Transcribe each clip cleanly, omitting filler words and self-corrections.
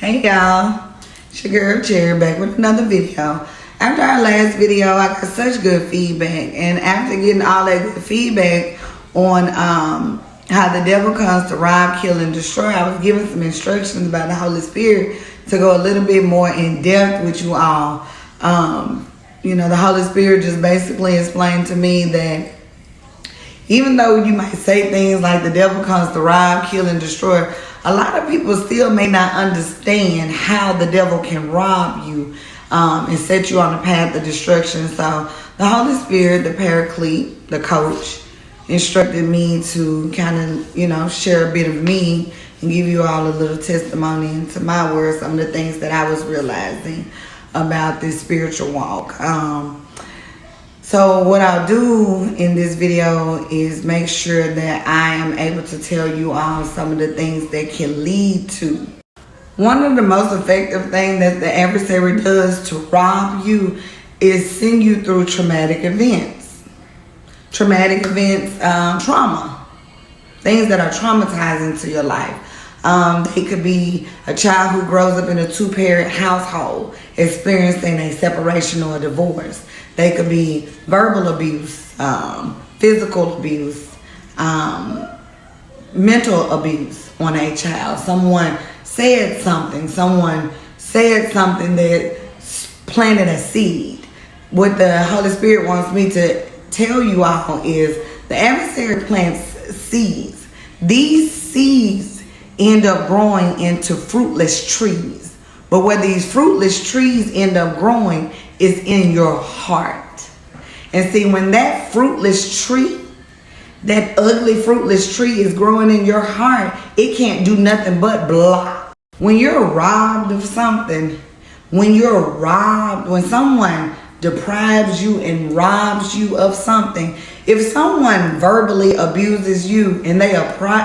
Hey y'all, it's your girl Cherry back with another video. After our last video, I got such good feedback, and after getting all that good feedback on how the devil comes to rob, kill, and destroy, I was given some instructions about the Holy Spirit to go a little bit more in depth with you all. The Holy Spirit just basically explained to me that even though you might say things like the devil comes to rob, kill, and destroy, a lot of people still may not understand how the devil can rob you and set you on the path of destruction. So the Holy Spirit, the paraclete, the coach, instructed me to kind of, share a bit of me and give you all a little testimony into my words, some of the things that I was realizing about this spiritual walk. So what I'll do in this video is make sure that I am able to tell you all some of the things that can lead to. One of the most effective things that the adversary does to rob you is send you through traumatic events. Traumatic events, trauma. Things that are traumatizing to your life. They could be a child who grows up in a two-parent household experiencing a separation or a divorce. They could be verbal abuse, physical abuse, mental abuse on a child. Someone said something that planted a seed. What the Holy Spirit wants me to tell you all is the adversary plants seeds. These seeds end up growing into fruitless trees. But where these fruitless trees end up growing is in your heart. And see, when that fruitless tree, that ugly fruitless tree is growing in your heart, it can't do nothing but block. When you're robbed of something, when someone deprives you and robs you of something, if someone verbally abuses you and they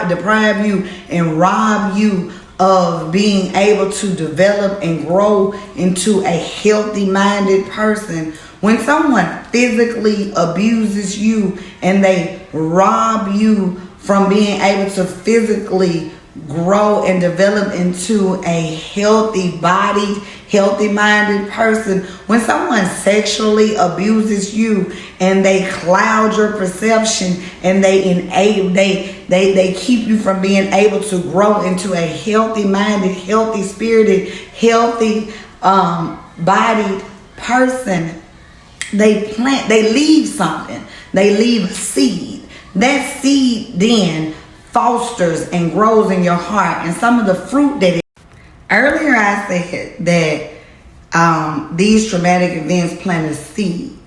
deprive you and rob you of being able to develop and grow into a healthy-minded person, when someone physically abuses you and they rob you from being able to physically grow and develop into a healthy-bodied, healthy-minded person, when someone sexually abuses you and they cloud your perception and they keep you from being able to grow into a healthy-minded, healthy-spirited, healthy-bodied person, they leave something. They leave a seed. That seed then fosters and grows in your heart, and some of the fruit that earlier I said that these traumatic events plant a seed,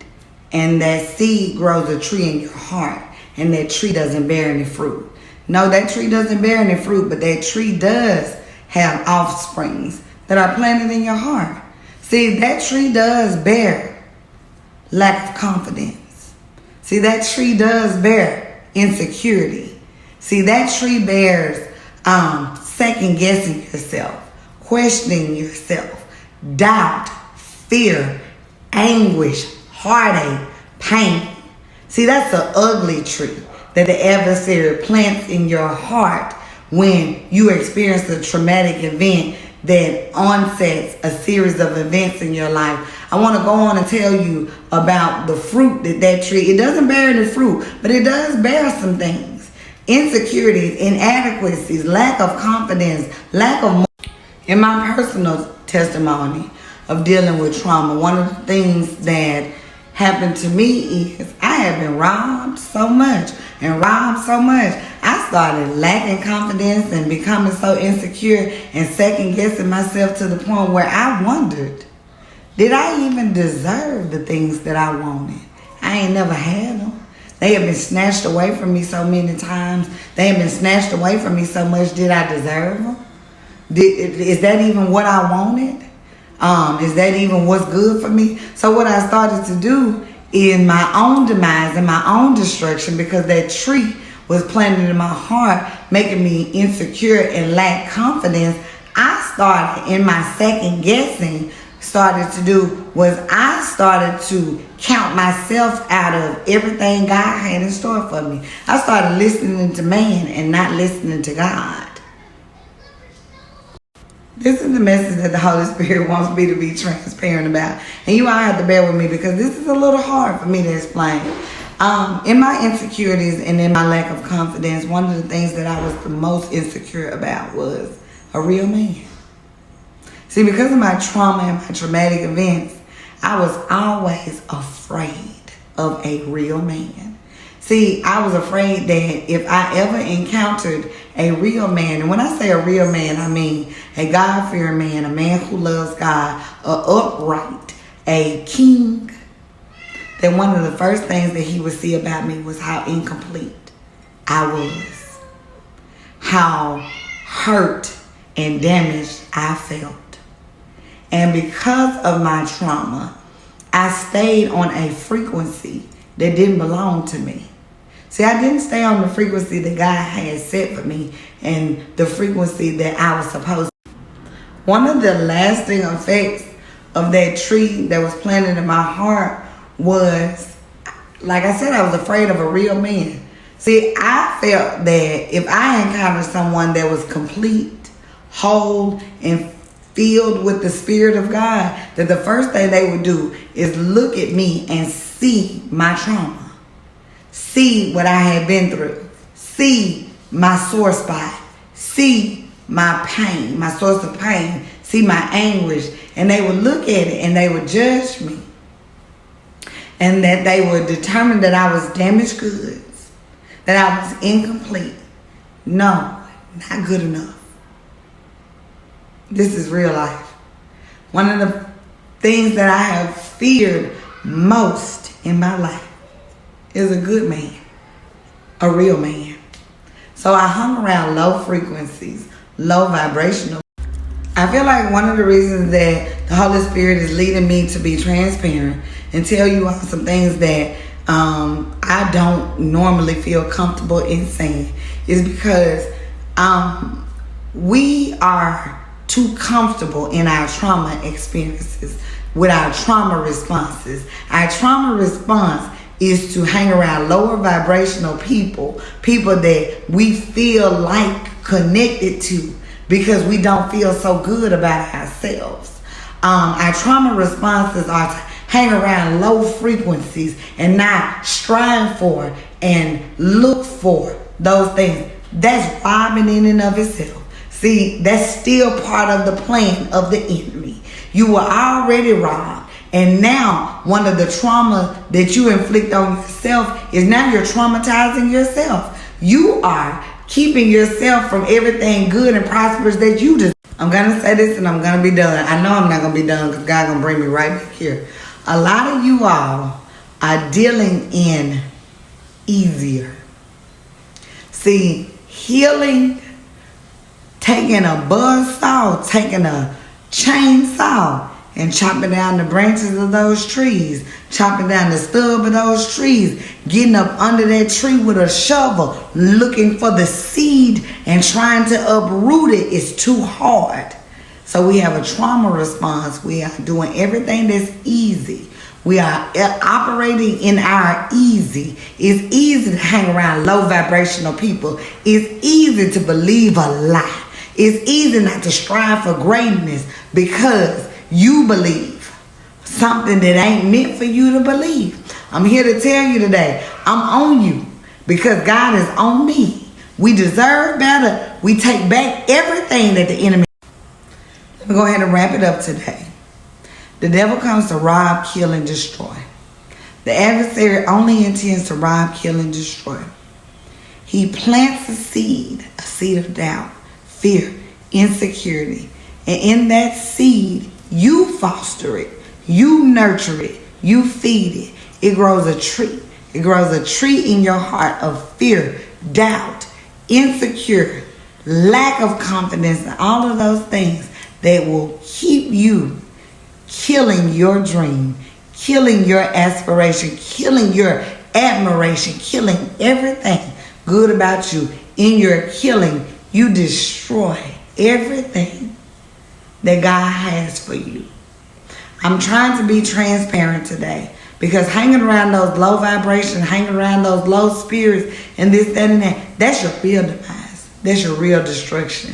and that seed grows a tree in your heart, and that tree doesn't bear any fruit. No, that tree doesn't bear any fruit, but that tree does have offsprings that are planted in your heart. See, that tree does bear lack of confidence. See, that tree does bear insecurity. See, that tree bears second guessing yourself, questioning yourself, doubt, fear, anguish, heartache, pain. See, that's an ugly tree that the adversary plants in your heart when you experience a traumatic event that onsets a series of events in your life. I want to go on and tell you about the fruit that tree, it doesn't bear any fruit, but it does bear some things. Insecurities, inadequacies, lack of confidence, in my personal testimony of dealing with trauma, one of the things that happened to me is I have been robbed so much, I started lacking confidence and becoming so insecure and second guessing myself to the point where I wondered, did I even deserve the things that I wanted? I ain't never had them. They have been snatched away from me so many times. They have been snatched away from me so much. Did I deserve them? Is that even what I wanted? Is that even what's good for me? So what I started to do in my own demise and my own destruction, because that tree was planted in my heart, making me insecure and lack confidence, I started in my second guessing started to count myself out of everything God had in store for me. I started listening to man and not listening to God. This is the message that the Holy Spirit wants me to be transparent about. And you all have to bear with me because this is a little hard for me to explain. In my insecurities and in my lack of confidence, one of the things that I was the most insecure about was a real man. See, because of my trauma and my traumatic events, I was always afraid of a real man. See, I was afraid that if I ever encountered a real man, and when I say a real man, I mean a God-fearing man, a man who loves God, a upright, a king, that one of the first things that he would see about me was how incomplete I was, how hurt and damaged I felt. And because of my trauma, I stayed on a frequency that didn't belong to me. See, I didn't stay on the frequency that God had set for me and the frequency that I was supposed to. One of the lasting effects of that tree that was planted in my heart was, like I said, I was afraid of a real man. See, I felt that if I encountered someone that was complete, whole, and filled with the Spirit of God, that the first thing they would do is look at me and see my trauma, see what I had been through, see my sore spot, see my pain, my source of pain, see my anguish, and they would look at it and they would judge me, and that they would determine that I was damaged goods, that I was incomplete. No, not good enough. This is real life. One of the things that I have feared most in my life is a good man, a real man. So I hung around low frequencies, low vibrational. I feel like one of the reasons that the Holy Spirit is leading me to be transparent and tell you all some things that I don't normally feel comfortable in saying is because we are too comfortable in our trauma experiences, with our trauma responses. Our trauma response is to hang around lower vibrational people that we feel like connected to because we don't feel so good about ourselves. Our trauma responses are to hang around low frequencies and not strive for and look for those things. That's robbing in and of itself. See, that's still part of the plan of the enemy. You were already robbed. And now one of the trauma that you inflict on yourself is now you're traumatizing yourself. You are keeping yourself from everything good and prosperous that you deserve. I'm going to say this and I'm going to be done. I know I'm not going to be done because God's going to bring me right back here. A lot of you all are dealing in easier. See, healing, taking a buzzsaw, taking a chainsaw and chopping down the branches of those trees, chopping down the stub of those trees, getting up under that tree with a shovel, looking for the seed and trying to uproot it is too hard. So we have a trauma response. We are doing everything that's easy. We are operating in our easy. It's easy to hang around low vibrational people. It's easy to believe a lie. It's easy not to strive for greatness because you believe something that ain't meant for you to believe. I'm here to tell you today, I'm on you because God is on me. We deserve better. We take back everything that the enemy. Let me go ahead and wrap it up today. The devil comes to rob, kill, and destroy. The adversary only intends to rob, kill, and destroy. He plants a seed of doubt, fear, insecurity. And in that seed, you foster it, you nurture it, you feed it. It grows a tree. It grows a tree in your heart of fear, doubt, insecure, lack of confidence, and all of those things that will keep you killing your dream, killing your aspiration, killing your admiration, killing everything good about you. In your killing, you destroy everything that God has for you. I'm trying to be transparent today because hanging around those low vibrations, hanging around those low spirits and this, that, and that, that's your real demise. That's your real destruction.